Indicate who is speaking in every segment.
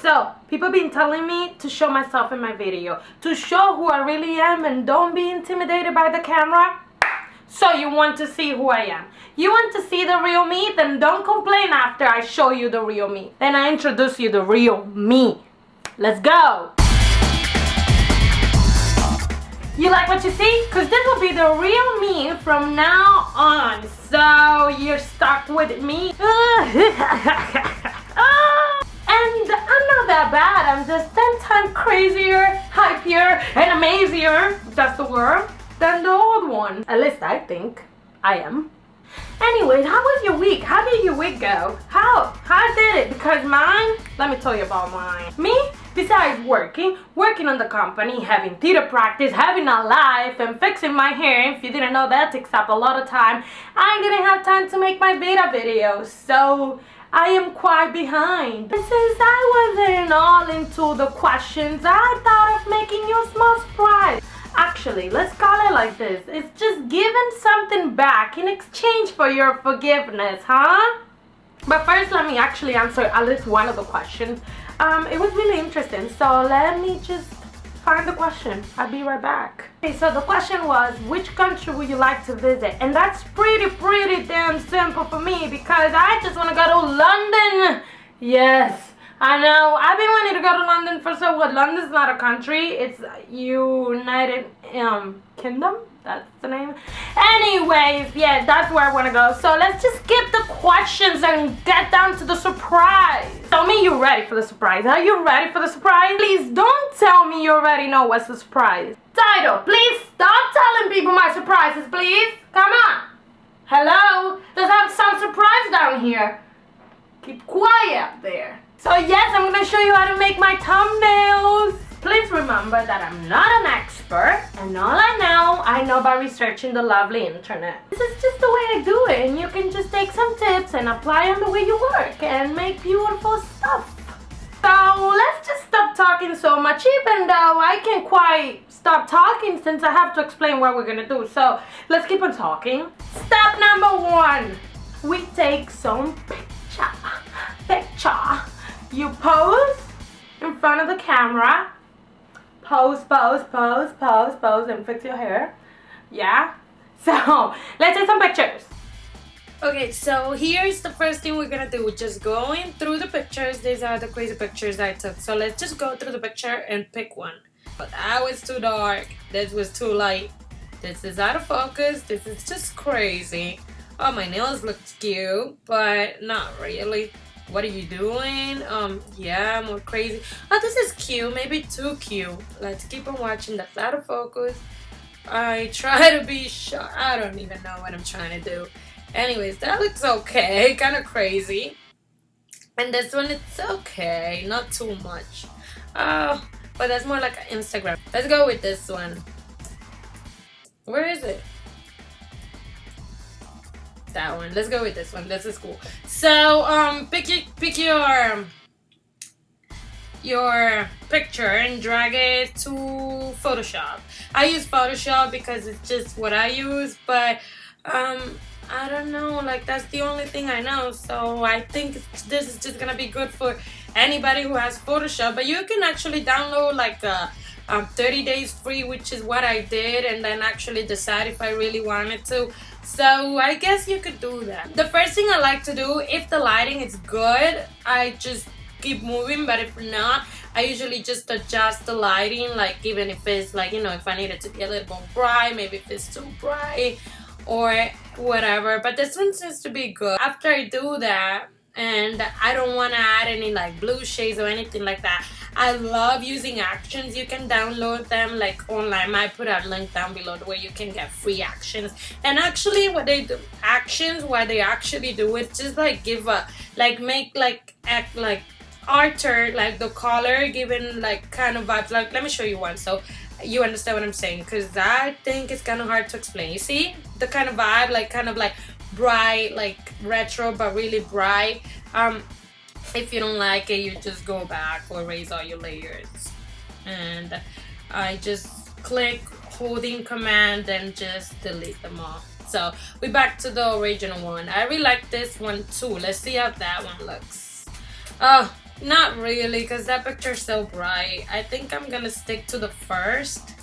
Speaker 1: So, people been telling me to show myself in my video, to show who I really am and don't be intimidated by the camera. So you want to see who I am. You want to see the real me? Then don't complain after I show you the real me. Then I introduce you the real me. Let's go. You like what you see? Because this will be the real me from now on. So you're stuck with me. And I'm not that bad. I'm just 10 times crazier, hypier, and amazier, if that's the word, than the old one. At least I think I am. Anyways, how was your week? How did your week go? How did it? Because mine, let me tell you about mine. Me, besides working on the company, having theater practice, having a life, and fixing my hair, if you didn't know, that takes up a lot of time. I didn't have time to make my beta videos, so I am quite behind. Since I wasn't all into the questions, I thought of making you a small surprise. Actually, let's call it like this. It's just giving something back in exchange for your forgiveness, huh? But first, let me actually answer at least one of the questions. It was really interesting, so let me just find the question. I'll be right back. Okay, so the question was, which country would you like to visit? And that's pretty damn simple for me because I just want to go to London. Yes, I know. I've been wanting to go to London for so what? London's not a country. It's United Kingdom. That's the name. Anyways, yeah, that's where I want to go. So let's just skip the questions and get down to the surprise. Tell me you're ready for the surprise. Are you ready for the surprise? Please don't tell me you already know what's the surprise. Title, please stop telling people my surprises, please. Come on. Hello? Let's have some surprise down here. Keep quiet there. So yes, I'm going to show you how to make my thumbnails. Please remember that I'm not an expert, and all I know by researching the lovely internet. This is just the way I do it, and you can just take some tips and apply them the way you work and make beautiful stuff. So let's just stop talking so much, even though I can't quite stop talking since I have to explain what we're gonna do. So let's keep on talking. Step number 1, we take some picture. You pose in front of the camera. Pose, and fix your hair. Yeah? So, let's take some pictures. Okay, so here's the first thing we're gonna do. Just going through the pictures. These are the crazy pictures I took. So let's just go through the picture and pick one. But that was too dark. This was too light. This is out of focus. This is just crazy. Oh, my nails look cute, but not really. What are you doing? Yeah, more crazy. Oh, this is cute. Maybe too cute. Let's keep on watching. That's out of focus. I try to be sharp. I don't even know what I'm trying to do. Anyways, that looks okay. Kind of crazy. And this one, it's okay. Not too much. Oh, but that's more like an Instagram. Let's go with this one. Where is it? That one. Let's go with this one. This is cool. So pick your picture and drag it to Photoshop. I use Photoshop because it's just what I use, but I don't know, like that's the only thing I know. So I think this is just gonna be good for anybody who has Photoshop. But you can actually download like 30 days free, which is what I did, and then actually decide if I really wanted to. So I guess you could do that. The first thing I like to do, if the lighting is good, I just keep moving. But if not, I usually just adjust the lighting, like even if it's like, you know, if I need it to be a little more bright, maybe if it's too bright or whatever. But this one seems to be good. After I do that, and I don't want to add any like blue shades or anything like that, I love using actions. You can download them like online. I put a link down below where you can get free actions. And actually what they do, what they actually do is just like give a, like make like act like alter like the color, giving like kind of vibes. Like let me show you one so you understand what I'm saying, because I think it's kind of hard to explain. You see the kind of vibe, like kind of like bright, like retro but really bright. If you don't like it, you just go back or erase all your layers, and I just click holding command and just delete them all. So we're back to the original one. I really like this one too. Let's see how that one looks. Oh, Not really, because that picture's so bright. I think I'm gonna stick to the first.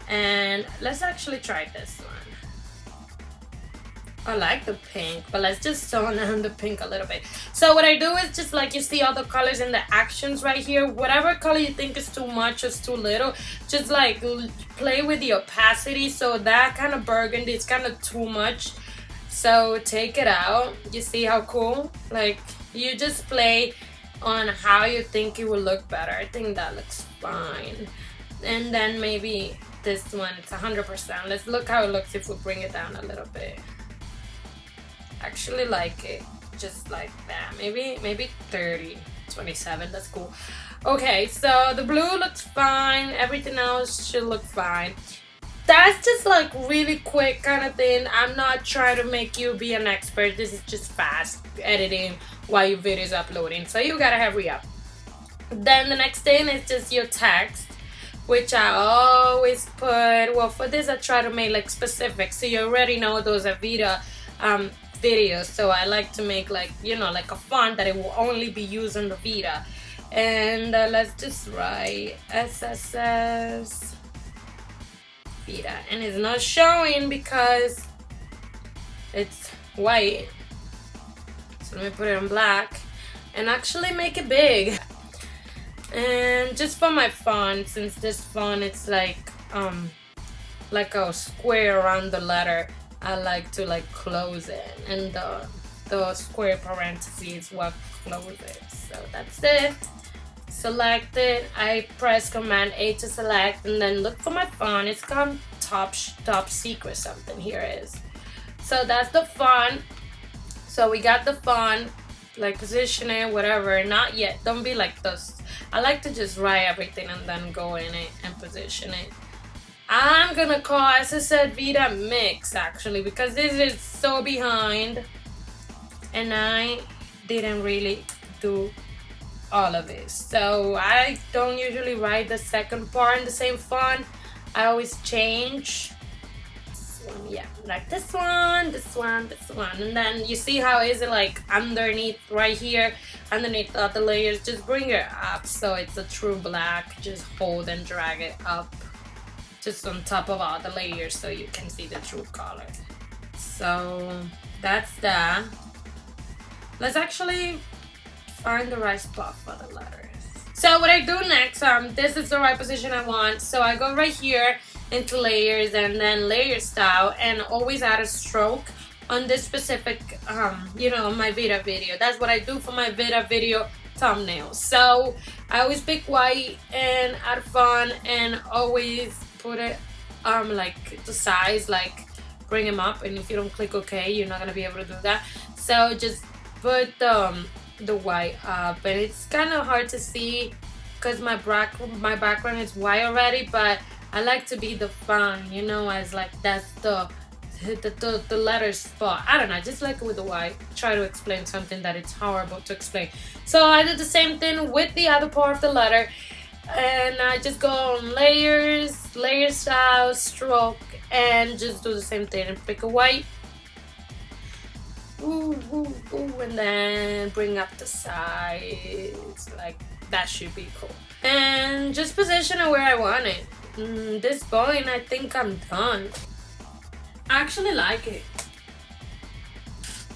Speaker 1: And let's actually try this one. I like the pink, but let's just tone down the pink a little bit. So what I do is just like, you see all the colors in the actions right here. Whatever color you think is too much or is too little, just like play with the opacity. So that kind of burgundy is kind of too much. So take it out. You see how cool? Like, you just play on how you think it will look better. I think that looks fine. And then maybe this one, it's 100%. Let's look how it looks if we bring it down a little bit. Actually like it just like that. Maybe 30, 27. That's cool. Okay, so the blue looks fine. Everything else should look fine. That's just like really quick kind of thing. I'm not trying to make you be an expert. This is just fast editing while your video is uploading, so you gotta hurry up. Then the next thing is just your text, which I always put, well, for this I try to make like specific, so you already know those are VEDA videos. So I like to make like, you know, like a font that it will only be used on the VEDA. And let's just write SSSVEDA, and it's not showing because it's white. So let me put it on black and actually make it big. And just for my font, since this font it's like a square around the letter, I like to like close it, and the square parentheses is what closes it. So that's it. Select it. I press Command A to select, and then look for my font. It's called Top Secret something. Here it is. So that's the font. So we got the font, like position it, whatever. Not yet. Don't be like this. I like to just write everything and then go in it and position it. I'm gonna call SSSVEDA Mix actually, because this is so behind and I didn't really do all of this. So I don't usually write the second part in the same font. I always change. This one, yeah, like this one, this one, this one. And then you see how is it like underneath right here, underneath all the layers, just bring it up so it's a true black. Just hold and drag it up just on top of all the layers so you can see the true color. So that's that. Let's actually find the right spot for the letters. So what I do next, this is the right position I want. So I go right here into layers and then layer style, and always add a stroke on this specific, you know, my VEDA video. That's what I do for my VEDA video thumbnail. So I always pick white and add font, and always put it like the size, like bring them up, and if you don't click OK, you're not gonna be able to do that. So just put the white up, and it's kind of hard to see because my background is white already, but I like to be the font, you know, as like that's the letter spot. I don't know, I just like it with the white. Try to explain something that it's horrible to explain. So I did the same thing with the other part of the letter, and I just go on layers, layer style, stroke, and just do the same thing and pick a white. Ooh, ooh, ooh, and then bring up the sides, like that should be cool. And just position it where I want it. This point, I think I'm done. I actually like it.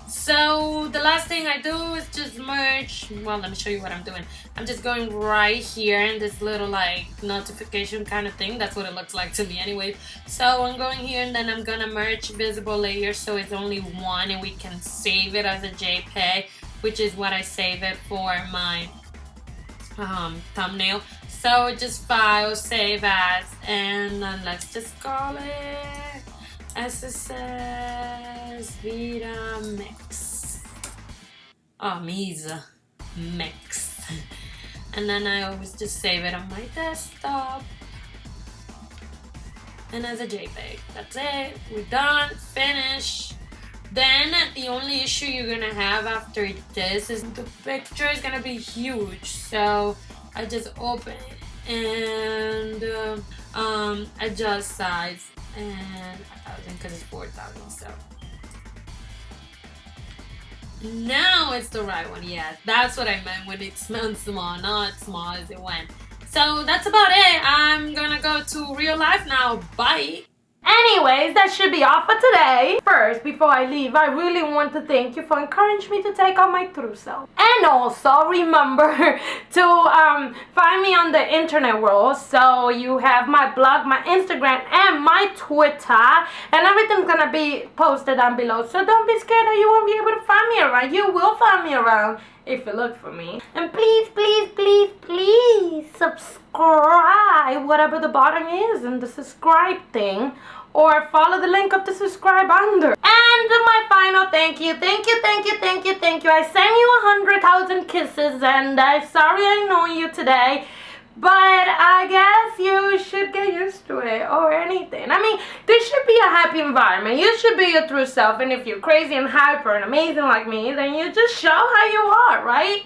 Speaker 1: So the last thing I do is just merge. Well, let me show you what I'm doing. I'm just going right here in this little like notification kind of thing. That's what it looks like to me anyway. So I'm going here and then I'm gonna merge visible layers so it's only one, and we can save it as a JPEG, which is what I save it for my thumbnail. So just file, save as, and then let's just call it SSSVEDA Mix. Oh, Misa Mix. And then I always just save it on my desktop and as a JPEG. That's it. We're done. Finish. Then the only issue you're gonna have after this is the picture is gonna be huge. So I just open it and adjust size, and 1,000 because it's 4,000. So
Speaker 2: Now it's the right one. Yeah, that's what I meant when it smelled small, not small as it went. So that's about it. I'm gonna go to real life now. Bye.
Speaker 1: Anyways, that should be all for today. First, before I leave, I really want to thank you for encouraging me to take on my true self. And also, remember to find me on the internet world. So you have my blog, my Instagram, and my Twitter. And everything's gonna be posted down below. So don't be scared that you won't be able to find me around. You will find me around if you look for me. And please, please, please, please subscribe, whatever the button is in the subscribe thing, or follow the link of the subscribe under. And my final thank you. I send you 100,000 kisses, and I'm sorry I annoy you today, but I guess you should get used to it, or anything. I mean, this should be a happy environment. You should be your true self, and if you're crazy and hyper and amazing like me, then you just show how you are, right?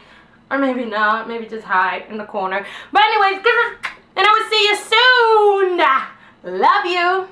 Speaker 1: Or maybe not, maybe just hide in the corner. But anyways, kisses, and I will see you soon. Love you.